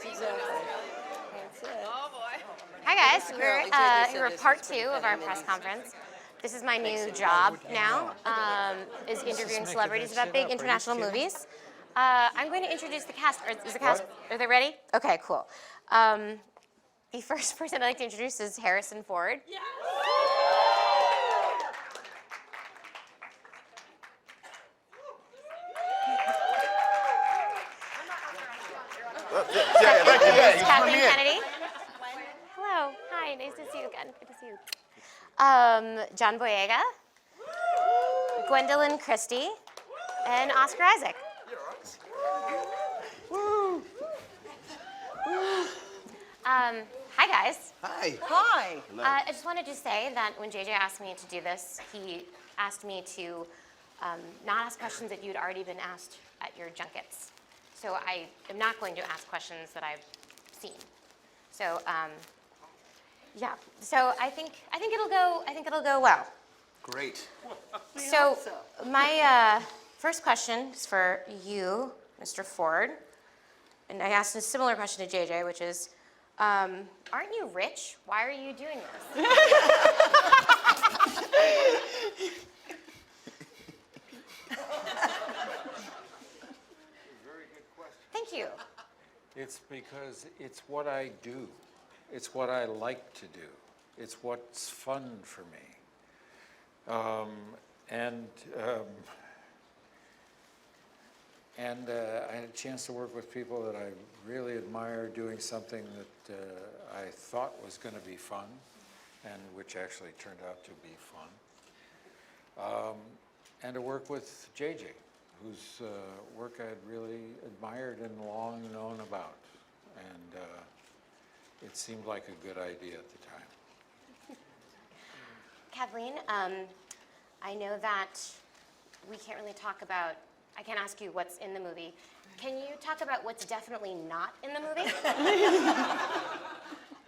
That's it. Oh boy. Hi guys, we're part 2 of our press conference. This is my new job now, is interviewing celebrities about big international movies. I'm going to introduce the cast. Is the cast, are they ready? Okay, cool. The first person I'd like to introduce is Harrison Ford. Yeah. Kathleen Kennedy. Hello. Hi. Nice to see you again. Good to see you. John Boyega, Gwendoline, Christie, and Oscar Isaac. Hi guys. Hi. Hi. I just wanted to say that when JJ asked me to do this, he asked me to not ask questions that you'd already been asked at your junkets. So I am not going to ask questions that I've seen. So yeah. So I think it'll go well. Great. So my first question is for you, Mr. Ford, and I asked a similar question to JJ, which is, aren't you rich? Why are you doing this? Thank you. It's because it's what I do. It's what I like to do. It's what's fun for me. I had a chance to work with people that I really admire doing something that I thought was going to be fun, and which actually turned out to be fun. And to work with JJ, whose work I had really admired and long known about. And it seemed like a good idea at the time. Kathleen, I know that we can't really talk about, I can't ask you what's in the movie. Can you talk about what's definitely not in the movie?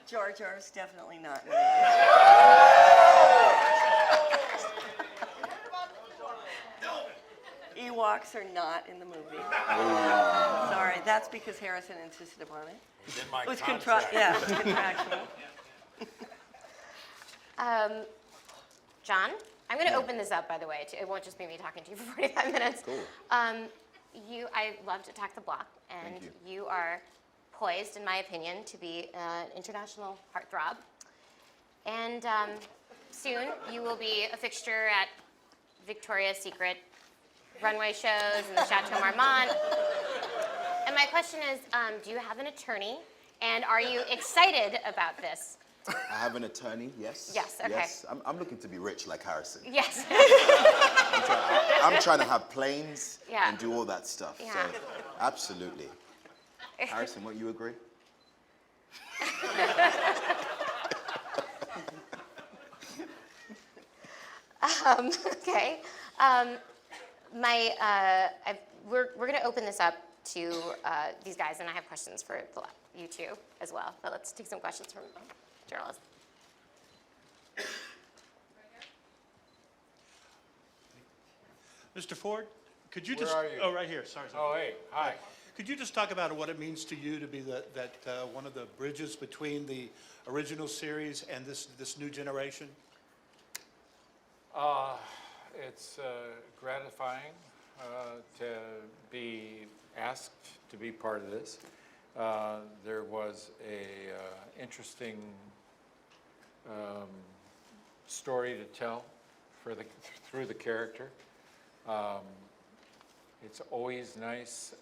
Jar Jar's definitely not. Ewoks are not in the movie. Sorry, that's because Harrison insisted upon it. It's in my It was contract. yeah, it was contractual. John, I'm going to open this up, by the way. It won't just be me talking to you for 45 minutes. Cool. I loved Attack the Block, and Thank you are poised, in my opinion, to be an international heartthrob. And soon you will be a fixture at Victoria's Secret runway shows and the Chateau Marmont. And my question is, do you have an attorney? And are you excited about this? I have an attorney, yes. Yes, okay. Yes. I'm looking to be rich like Harrison. Yes. I'm trying to have planes Yeah. and do all that stuff. Yeah. So, absolutely. Harrison, won't you agree? Okay. We're going to open this up to these guys, and I have questions for you two as well. But let's take some questions from journalists. Mr. Ford, could you just? Where are you? Oh, right here. Sorry. Oh, hey, hi. Could you just talk about what it means to you to be one of the bridges between the original series and this new generation? It's gratifying to be asked to be part of this. There was a interesting story to tell through the character. It's always nice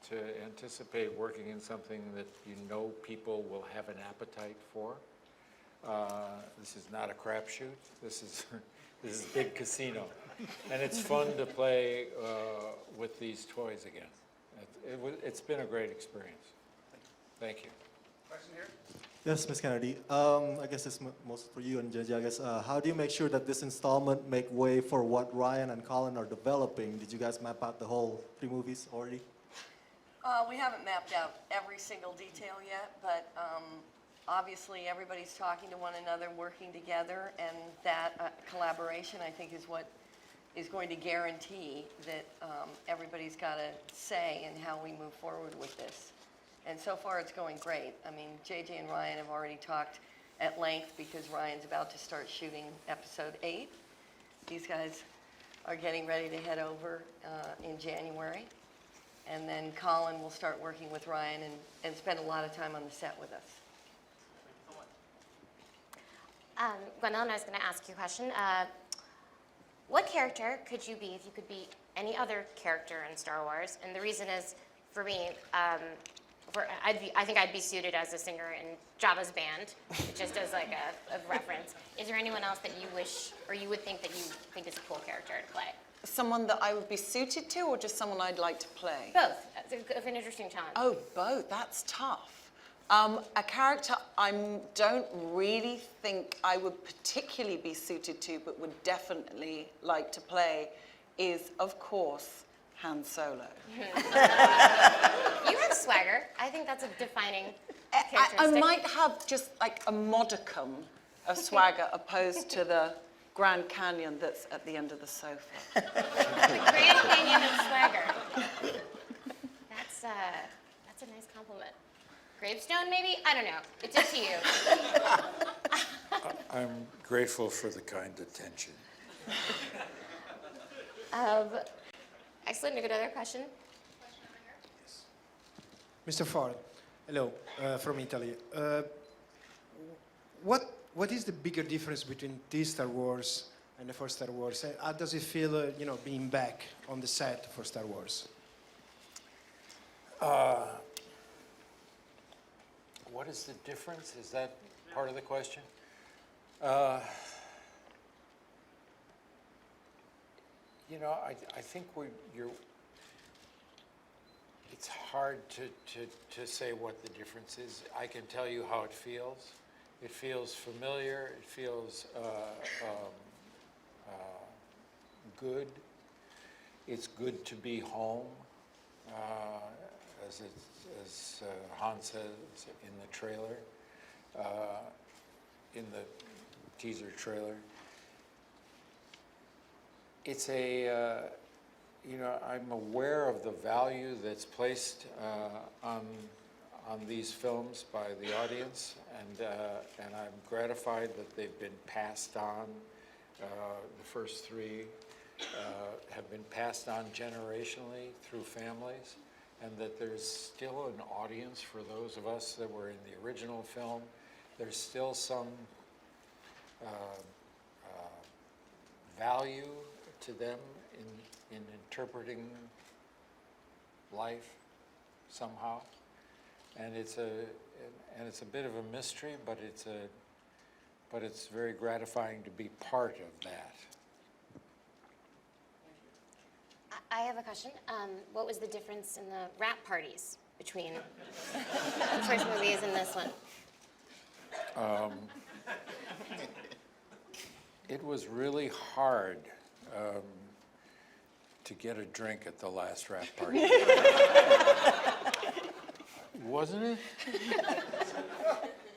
to anticipate working in something that you know people will have an appetite for. This is not a crapshoot. This is big casino, and it's fun to play with these toys again. It's been a great experience. Thank you. Question here? Yes, Ms. Kennedy. I guess it's most for you and JJ. I guess how do you make sure that this installment make way for what Ryan and Colin are developing? Did you guys map out the whole 3 movies already? We haven't mapped out every single detail yet, but obviously everybody's talking to one another, working together, and that collaboration, I think, is what is going to guarantee that everybody's got a say in how we move forward with this. And so far, it's going great. I mean, JJ and Ryan have already talked at length because Ryan's about to start shooting episode 8. These guys are getting ready to head over in January. And then Colin will start working with Ryan and spend a lot of time on the set with us. Gwendoline, I was going to ask you a question. What character could you be if you could be any other character in Star Wars? And the reason is, for me, I think I'd be suited as a singer in Jabba's band, just as like a reference. Is there anyone else that you wish, or you would think that you think is a cool character to play? Someone that I would be suited to, or just someone I'd like to play? Both. It's an interesting challenge. Oh, both. That's tough. A character I don't really think I would particularly be suited to, but would definitely like to play, is, of course, Han Solo. You have swagger. I think that's a defining I characteristic. might have just like a modicum of swagger opposed to the Grand Canyon that's at the end of the sofa. The Grand Canyon of swagger. That's a nice compliment. Gravestone, maybe? I don't know. It's up to you. I'm grateful for the kind attention. Excellent. Another question? Mr. Ford, hello, from Italy. What is the bigger difference between this Star Wars and the first Star Wars? How does it feel, being back on the set for Star Wars? What is the difference? Is that part of the question? I think it's hard to say what the difference is. I can tell you how it feels. It feels familiar. It feels good. It's good to be home, as Han says in the trailer, in the teaser trailer. It's I'm aware of the value that's placed on these films by the audience, and I'm gratified that they've been passed on. The first 3 have been passed on generationally through families, and that there's still an audience for those of us that were in the original film. There's still some value to them in interpreting life somehow, and it's a bit of a mystery, but it's very gratifying to be part of that. I have a question. What was the difference in the rap parties between the first movies and this one? It was really hard to get a drink at the last rap party. Wasn't it?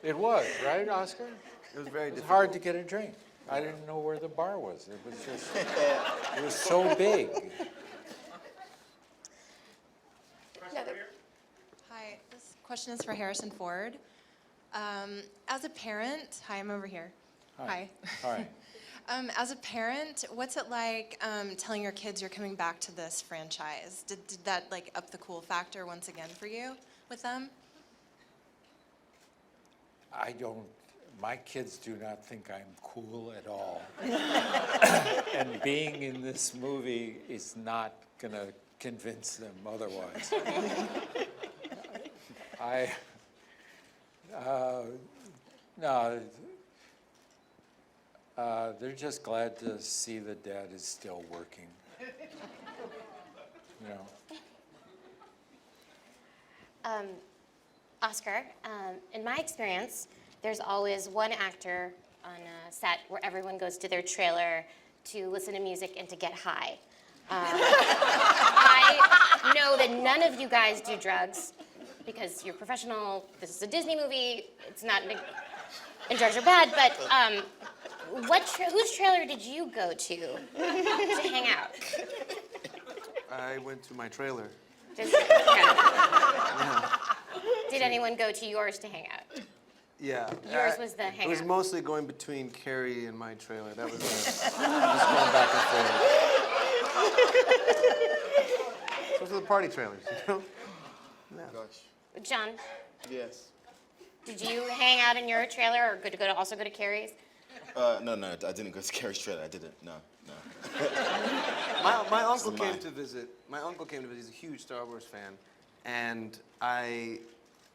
It was, right, Oscar? It was very It was difficult. hard to get a drink. I didn't know where the bar was. It was just, it was so big. Hi, this question is for Harrison Ford. As a parent, hi, I'm over here. Hi. Hi. As a parent, what's it like telling your kids you're coming back to this franchise? Did that like up the cool factor once again for you with them? My kids do not think I'm cool at all. And being in this movie is not gonna convince them otherwise. No, they're just glad to see that Dad is still working. You know. Oscar, in my experience, there's always one actor on a set where everyone goes to their trailer to listen to music and to get high. I know that none of you guys do drugs because you're professional. This is a Disney movie. It's not, and drugs are bad, but whose trailer did you go to hang out? I went to my trailer. Just, okay. anyone go to yours to hang out? Yeah. Yours was the It was hangout. mostly going between Carrie and my trailer. That was just going back and forth. Those are the party trailers, you know? Gosh. John, Yes. did you hang out in your trailer or also go to Carrie's? No, I didn't go to Carrie's trailer. I didn't. No. My uncle Mine. came to visit. My uncle came to visit. He's a huge Star Wars fan, and I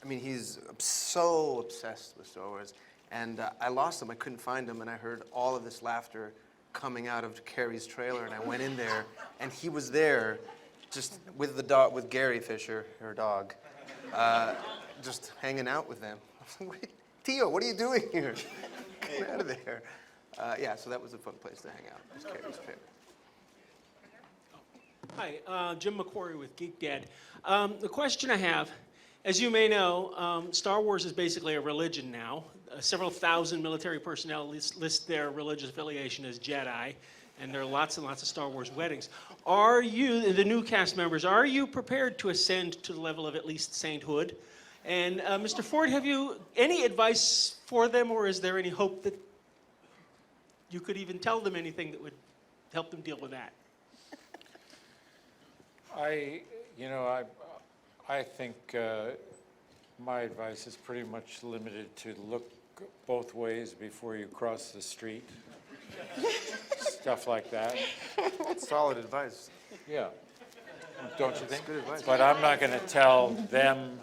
mean, he's so obsessed with Star Wars. And I lost him. I couldn't find him, and I heard all of this laughter coming out of Carrie's trailer, and I went in there, and he was there, just with the dog, with Gary Fisher, her dog, just hanging out with them. I was like, Tio, what are you doing here? Get out of there. Yeah, so that was a fun place to hang out. It was Carrie's trailer. Hi, Jim McQuarrie with Geek Dad. The question I have, as you may know, Star Wars is basically a religion now. Several thousand military personnel list their religious affiliation as Jedi, and there are lots and lots of Star Wars weddings. Are you, the new cast members, are you prepared to ascend to the level of at least sainthood? And Mr. Ford, have you any advice for them, or is there any hope that you could even tell them anything that would help them deal with that? I think my advice is pretty much limited to look both ways before you cross the street. Stuff like that. Solid advice. Yeah. Don't you think? Good advice. But I'm not going to tell them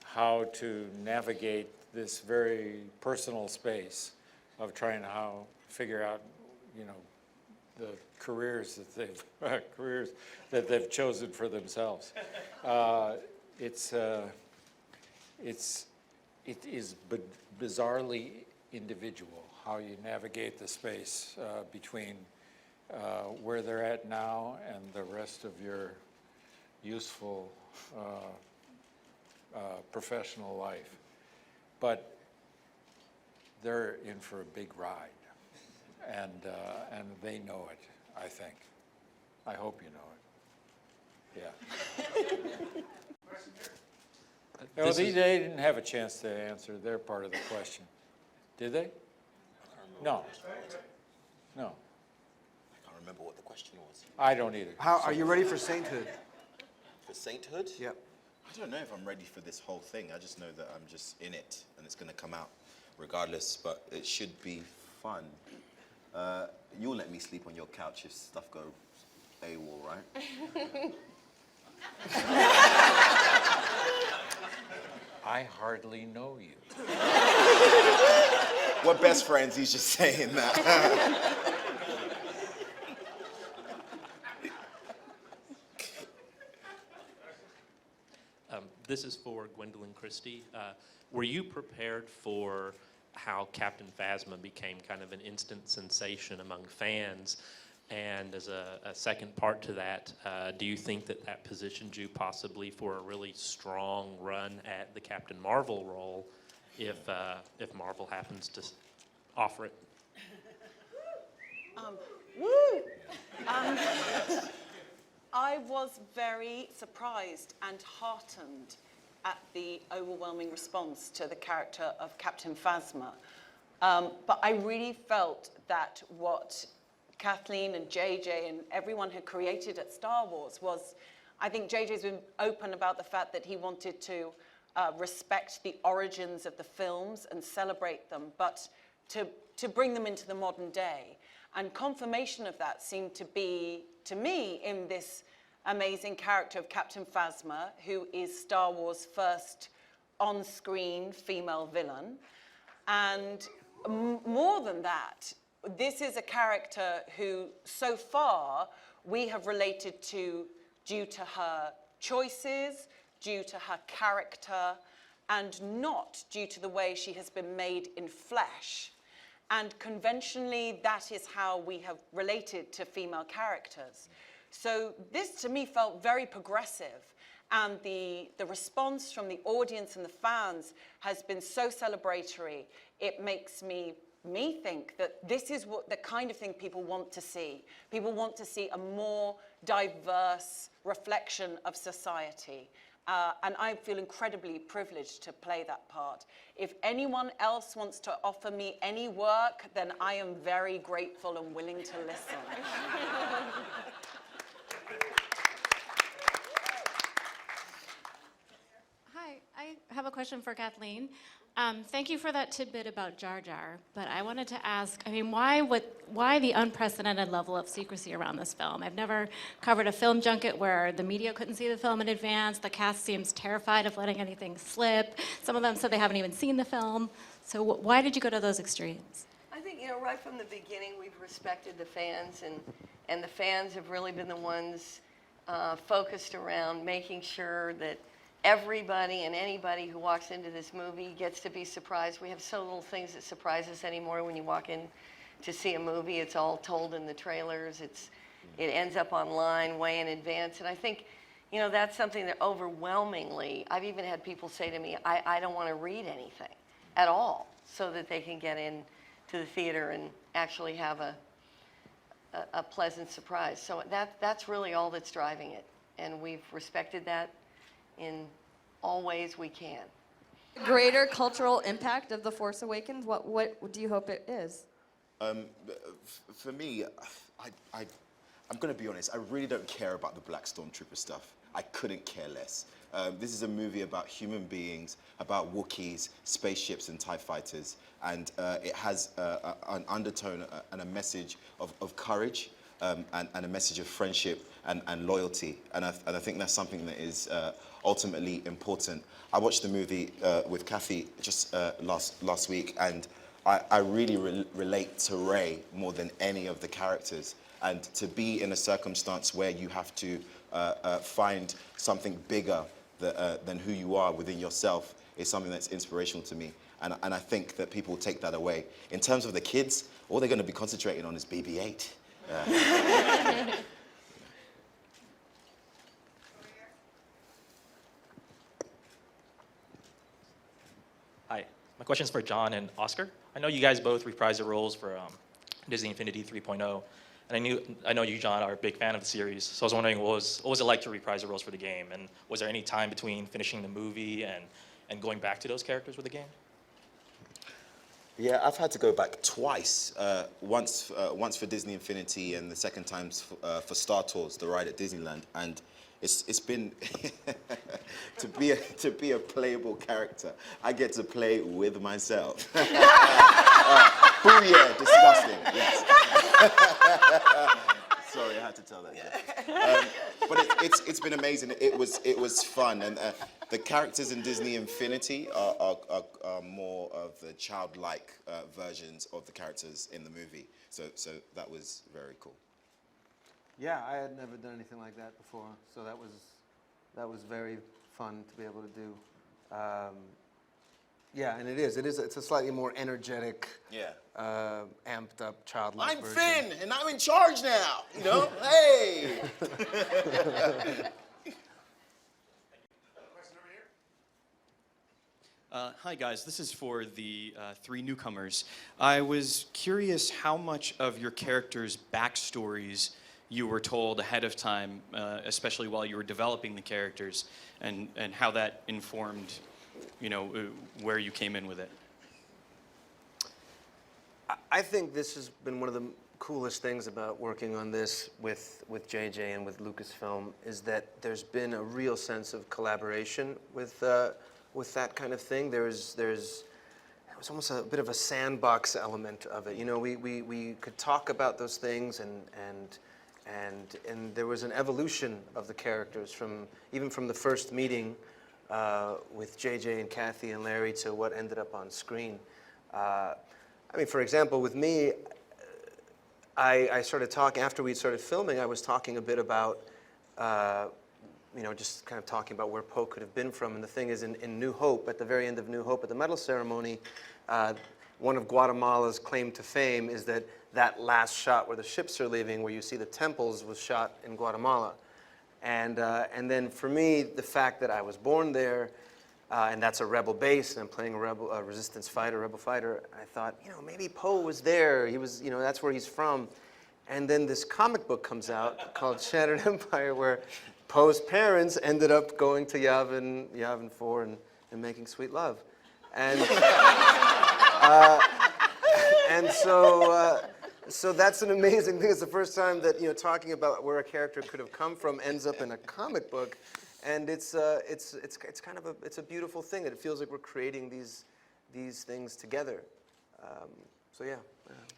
how to navigate this very personal space of trying to figure out, the careers that they've chosen for themselves. It is bizarrely individual how you navigate the space between where they're at now and the rest of your useful professional life. But they're in for a big ride, and they know it, I think. I hope you know it. Yeah. Well, they didn't have a chance to answer their part of the question. Did they? No. No. I can't remember what the question was. I don't either. How are you ready for sainthood? For sainthood? Yep. I don't know if I'm ready for this whole thing. I just know that I'm just in it, and it's going to come out regardless, but it should be fun. You'll let me sleep on your couch if stuff goes AWOL, right? I hardly know you. We're best friends, he's just saying that. This is for Gwendoline Christie. Were you prepared for how Captain Phasma became kind of an instant sensation among fans? And as a second part to that, do you think that positioned you possibly for a really strong run at the Captain Marvel role if Marvel happens to offer it? I was very surprised and heartened at the overwhelming response to the character of Captain Phasma. But I really felt that what Kathleen and JJ and everyone had created at Star Wars was, I think JJ's been open about the fact that he wanted to respect the origins of the films and celebrate them, but to bring them into the modern day. And confirmation of that seemed to be, to me, in this amazing character of Captain Phasma, who is Star Wars' first on-screen female villain. And more than that, this is a character who, so far, we have related to due to her choices, due to her character, and not due to the way she has been made in flesh. And conventionally, that is how we have related to female characters. So this, to me, felt very progressive. And the response from the audience and the fans has been so celebratory. It makes me think that this is what the kind of thing people want to see. People want to see a more diverse reflection of society. And I feel incredibly privileged to play that part. If anyone else wants to offer me any work, then I am very grateful and willing to listen. Hi, I have a question for Kathleen. Thank you for that tidbit about Jar Jar, but I wanted to ask, I mean, why the unprecedented level of secrecy around this film? I've never covered a film junket where the media couldn't see the film in advance. The cast seems terrified of letting anything slip. Some of them said they haven't even seen the film. So why did you go to those extremes? I think, right from the beginning, we've respected the fans, and the fans have really been the ones focused around making sure that everybody and anybody who walks into this movie gets to be surprised. We have so little things that surprise us anymore when you walk in to see a movie. It's all told in the trailers. It ends up online way in advance. And I think, that's something that overwhelmingly, I've even had people say to me, I don't want to read anything at all so that they can get in to the theater and actually have a pleasant surprise. So that's really all that's driving it. And we've respected that in all ways we can. Greater cultural impact of The Force Awakens, what do you hope it is? For me, I'm going to be honest, I really don't care about the Black Stormtrooper stuff. I couldn't care less. This is a movie about human beings, about Wookiees, spaceships, and TIE fighters, and it has an undertone and a message of courage, and a message of friendship and loyalty. And I think that's something that is ultimately important. I watched the movie with Kathy just last week, and I really relate to Rey more than any of the characters. And to be in a circumstance where you have to find something bigger than who you are within yourself is something that's inspirational to me. And I think that people will take that away. In terms of the kids, all they're going to be concentrating on is BB-8. Hi, my question's for John and Oscar. I know you guys both reprised your roles for Disney Infinity 3.0, and I know you, John, are a big fan of the series. So I was wondering, what was it like to reprise the roles for the game, and was there any time between finishing the movie and going back to those characters with the game? Yeah, I've had to go back twice. Once for Disney Infinity, and the second time for Star Tours, the ride at Disneyland. And it's been to be a playable character. I get to play with myself. Booyah! Disgusting. Yes. Sorry, I had to tell that joke. But it's been amazing. It was fun, and the characters in Disney Infinity are more of the childlike versions of the characters in the movie. So that was very cool. Yeah, I had never done anything like that before, so that was very fun to be able to do. Yeah, and it's a slightly more energetic, amped up childlike version. I'm Finn, and I'm in charge now. Hey. Hi guys, this is for the three newcomers. I was curious how much of your characters' backstories you were told ahead of time, especially while you were developing the characters, and how that informed, where you came in with it. I think this has been one of the coolest things about working on this with JJ and with Lucasfilm is that there's been a real sense of collaboration with that kind of thing. There was almost a bit of a sandbox element of it. We could talk about those things, and there was an evolution of the characters even from the first meeting with JJ and Kathy and Larry to what ended up on screen. For example, with me, I started talking, after we started filming, I was talking a bit about, just kind of talking about where Poe could have been from. And the thing is, in New Hope, at the very end of New Hope, at the medal ceremony, one of Guatemala's claim to fame is that last shot where the ships are leaving, where you see the temples, was shot in Guatemala. And then for me, the fact that I was born there, and that's a rebel base, and I'm playing a resistance fighter, rebel fighter, I thought, maybe Poe was there. He was, that's where he's from. And then this comic book comes out called Shattered Empire, where Poe's parents ended up going to Yavin 4 and making sweet love. And, and so that's an amazing thing. It's the first time that, talking about where a character could have come from ends up in a comic book. And it's kind of a beautiful thing that it feels like we're creating these things together. So yeah.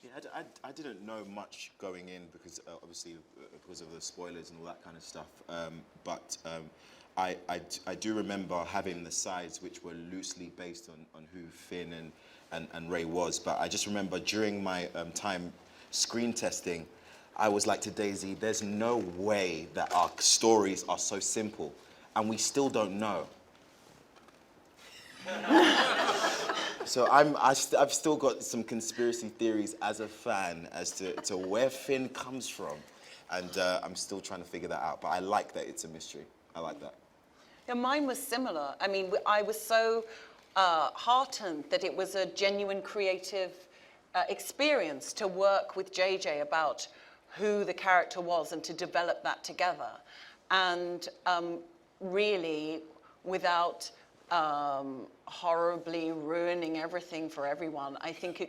Yeah, I didn't know much going in because obviously because of the spoilers and all that kind of stuff. But I do remember having the sides which were loosely based on who Finn and Rey was. But I just remember during my time screen testing, I was like to Daisy, there's no way that our stories are so simple and we still don't know. So I've still got some conspiracy theories as a fan as to where Finn comes from, and I'm still trying to figure that out. But I like that it's a mystery. I like that. Yeah, mine was similar. I mean, I was so heartened that it was a genuine creative experience to work with JJ about who the character was and to develop that together. And really, without horribly ruining everything for everyone, I think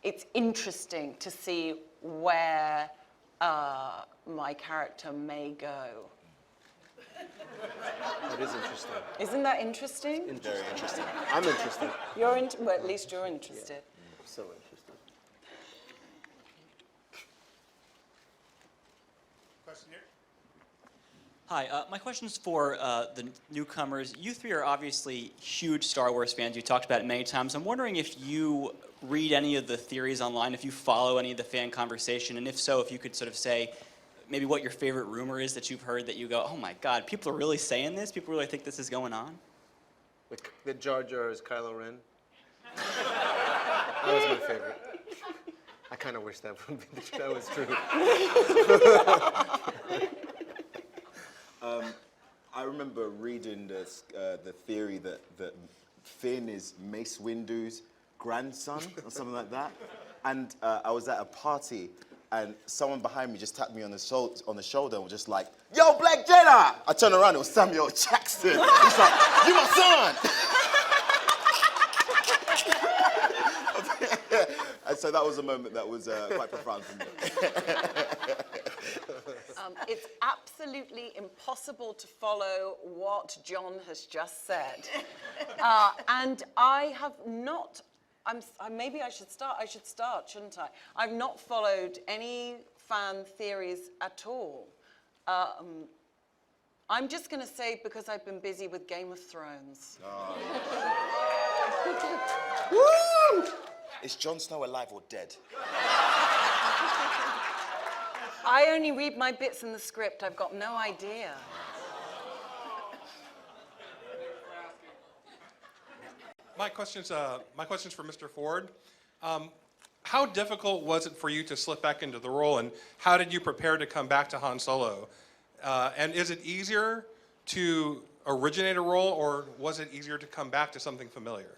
it's interesting to see where my character may go. It is interesting. Isn't that interesting? Very interesting. I'm interested. Well, at least you're interested. Yeah, I'm so interested. Question here? Hi, my question's for the newcomers. You three are obviously huge Star Wars fans. You talked about it many times. I'm wondering if you read any of the theories online, if you follow any of the fan conversation, and if so, if you could sort of say maybe what your favorite rumor is that you've heard that you go, oh my God, people are really saying this? People really think this is going on? Like that Jar Jar is Kylo Ren? That was my favorite. I kind of wish that was true. I remember reading the theory that Finn is Mace Windu's grandson or something like that. And I was at a party and someone behind me just tapped me on the shoulder and was just like, yo, Black Jedi! I turned around, it was Samuel Jackson. He's like, you my son! And so that was a moment that was quite profound for me. It's absolutely impossible to follow what John has just said. And I have not, maybe I should start, shouldn't I? I've not followed any fan theories at all. I'm just going to say because I've been busy with Game of Thrones. Woo! Is Jon Snow alive or dead? I only read my bits in the script. I've got no idea. My question's for Mr. Ford. How difficult was it for you to slip back into the role, and how did you prepare to come back to Han Solo? And is it easier to originate a role, or was it easier to come back to something familiar?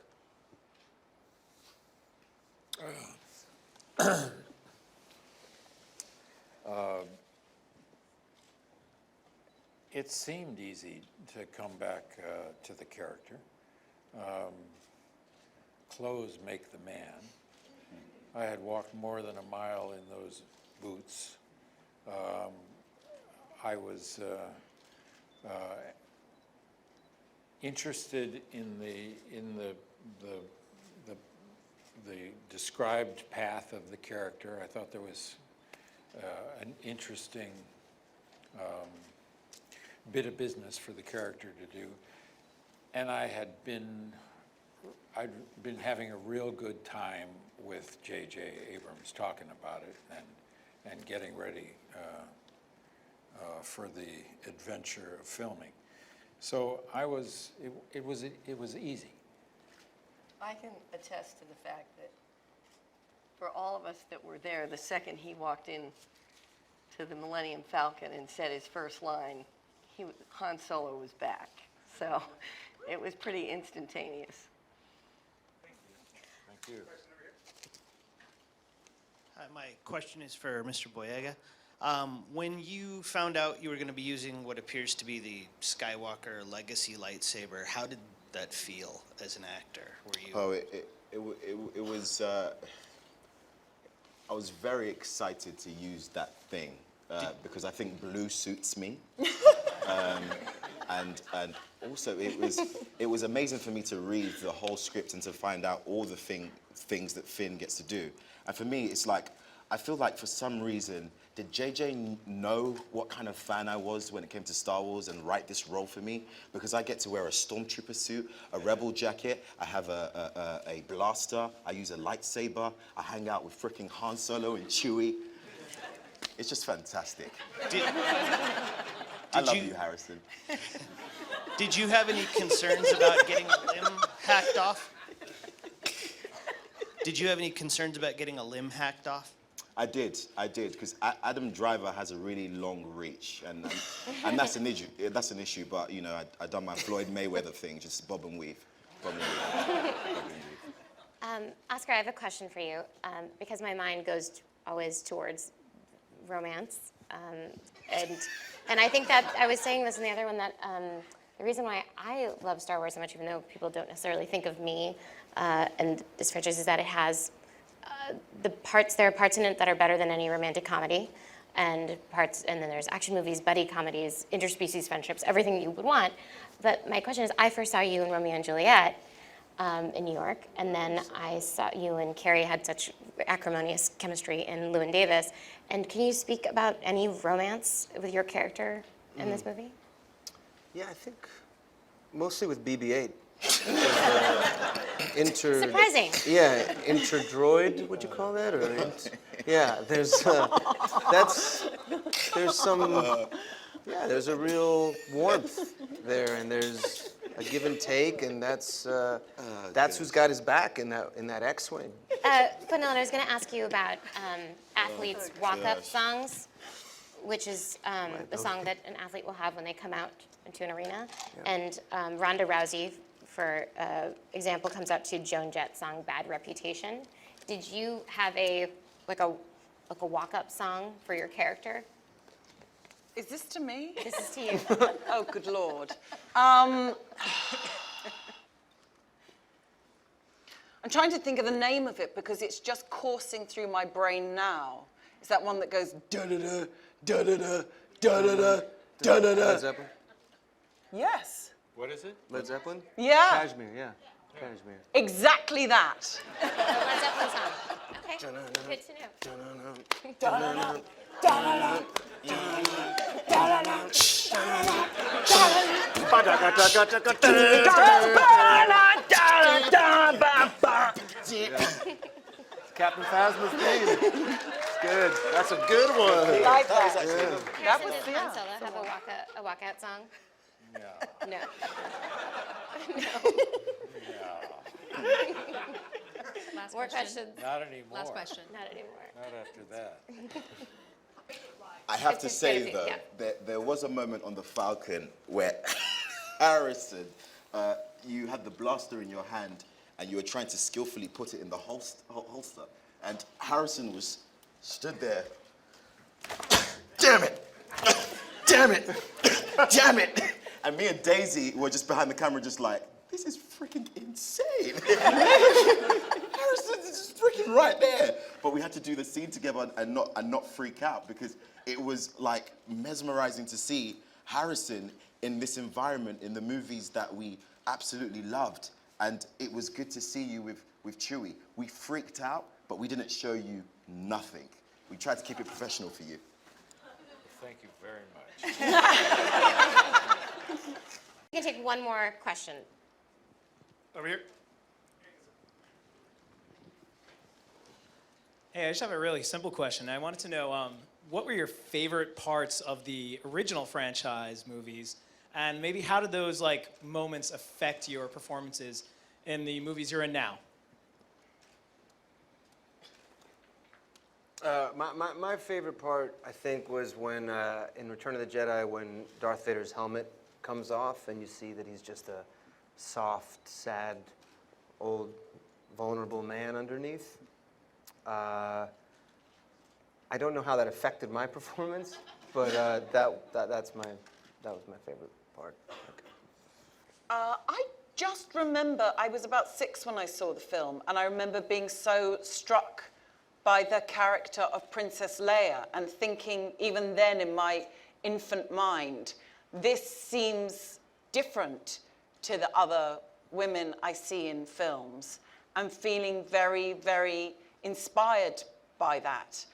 It seemed easy to come back to the character. Clothes make the man. I had walked more than a mile in those boots. I was interested in the described path of the character. I thought there was an interesting bit of business for the character to do. And I'd been having a real good time with J.J. Abrams talking about it and getting ready for the adventure of filming. So it was easy. I can attest to the fact that for all of us that were there, the second he walked in to the Millennium Falcon and said his first line, Han Solo was back. So it was pretty instantaneous. Thank you. Hi, my question is for Mr. Boyega. When you found out you were going to be using what appears to be the Skywalker legacy lightsaber, how did that feel as an actor? Were you? Oh, it was. I was very excited to use that thing because I think blue suits me, and also it was amazing for me to read the whole script and to find out all the things that Finn gets to do. And for me, it's like I feel like for some reason, did JJ know what kind of fan I was when it came to Star Wars and write this role for me? Because I get to wear a stormtrooper suit, a rebel jacket, I have a blaster, I use a lightsaber, I hang out with freaking Han Solo and Chewie. It's just fantastic. I love you, Harrison. Did you have any concerns about getting a limb hacked off? Did you have any concerns about getting a limb hacked off? I did, because Adam Driver has a really long reach, and that's an issue. That's an issue. But you know, I done my Floyd Mayweather thing, just bob and weave, bob and weave. Oscar, I have a question for you, because my mind goes always towards romance, and I think that I was saying this in the other one that the reason why I love Star Wars so much, even though people don't necessarily think of me and this franchise, is that it has there are parts in it that are better than any romantic comedy, and then there's action movies, buddy comedies, interspecies friendships, everything you would want. But my question is, I first saw you in Romeo and Juliet in New York, and then I saw you and Carrie had such acrimonious chemistry in Llewyn Davis. And can you speak about any romance with your character in this movie? Yeah, I think mostly with BB-8. Surprising. Yeah, interdroid, would you call that? Or yeah, there's some, there's a real warmth there, and there's a give and take, and that's who's got his back in that X-wing. Gwendoline, I was going to ask you about athletes' walk-up songs, which is the song that an athlete will have when they come out into an arena. Yeah. And Ronda Rousey, for example, comes out to Joan Jett's song "Bad Reputation." Did you have a walk-up song for your character? Is this to me? This is to you. Oh, good Lord. I'm trying to think of the name of it because it's just coursing through my brain now. Is that one that goes da-da-da, da-da-da, da-da-da, da-da-da? Led Zeppelin? Yes. What is it? Led Zeppelin? Yeah. Kashmir, yeah. Kashmir. Exactly that. Led Zeppelin song. Okay, good to know. Da-da-da. Captain Phasma's theme. It's good. That's a good one. Like that. Harrison, did Han Solo have a walkout song? No. No. Last More question. questions? Not anymore. Last question. Not anymore. Not after that. I have to It's say crazy, though, yeah. there was a moment on the Falcon where Harrison, you had the blaster in your hand and you were trying to skillfully put it in the holster, and Harrison stood there. Damn it! Damn it! Damn it! And me and Daisy were just behind the camera, just like, this is freaking insane. Harrison's just freaking right there. But we had to do the scene together and not freak out, because it was like mesmerizing to see Harrison in this environment in the movies that we absolutely loved. And it was good to see you with Chewie. We freaked out, but we didn't show you nothing. We tried to keep it professional for you. Thank you very much. We can take one more question. Over here. Hey, I just have a really simple question. I wanted to know, what were your favorite parts of the original franchise movies, and maybe how did those moments affect your performances in the movies you're in now? My favorite part, I think, was when in Return of the Jedi, when Darth Vader's helmet comes off and you see that he's just a soft, sad, old, vulnerable man underneath. I don't know how that affected my performance, but that was my favorite part. I just remember, I was about 6 when I saw the film, and I remember being so struck by the character of Princess Leia and thinking, even then in my infant mind, this seems different to the other women I see in films, and feeling very, very inspired by that.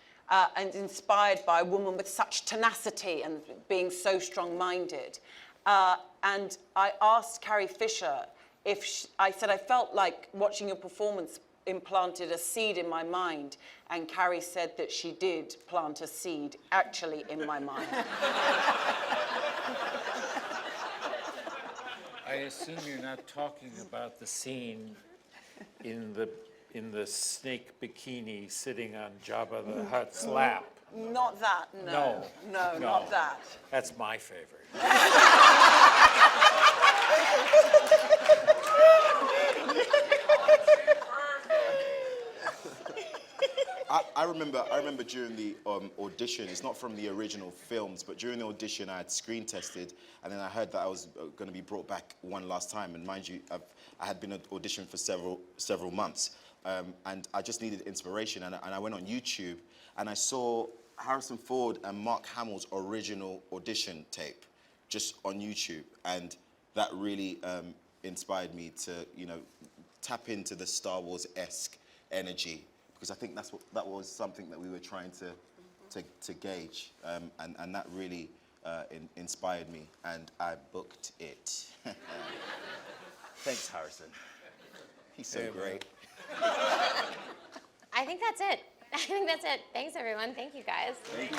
And inspired by a woman with such tenacity and being so strong-minded. And I asked Carrie Fisher if I said, I felt like watching your performance implanted a seed in my mind. And Carrie said that she did plant a seed actually in my mind. I assume you're not talking about the scene in the snake bikini sitting on Jabba the Hutt's lap. Not that, no. No, not that. That's my favorite. I remember during the audition, it's not from the original films, but during the audition I had screen tested, and then I heard that I was going to be brought back one last time. And mind you, I had been auditioned for several months, and I just needed inspiration. And I went on YouTube, and I saw Harrison Ford and Mark Hamill's original audition tape, just on YouTube, and that really inspired me to, tap into the Star Wars-esque energy. Because I think that was something that we were trying to gauge, and that really inspired me, and I booked it. Thanks, Harrison. He's so great. I think that's it. I think that's it. Thanks, everyone. Thank you, guys. Thank you.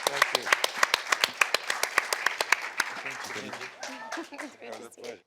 Thank you. It's great to see you.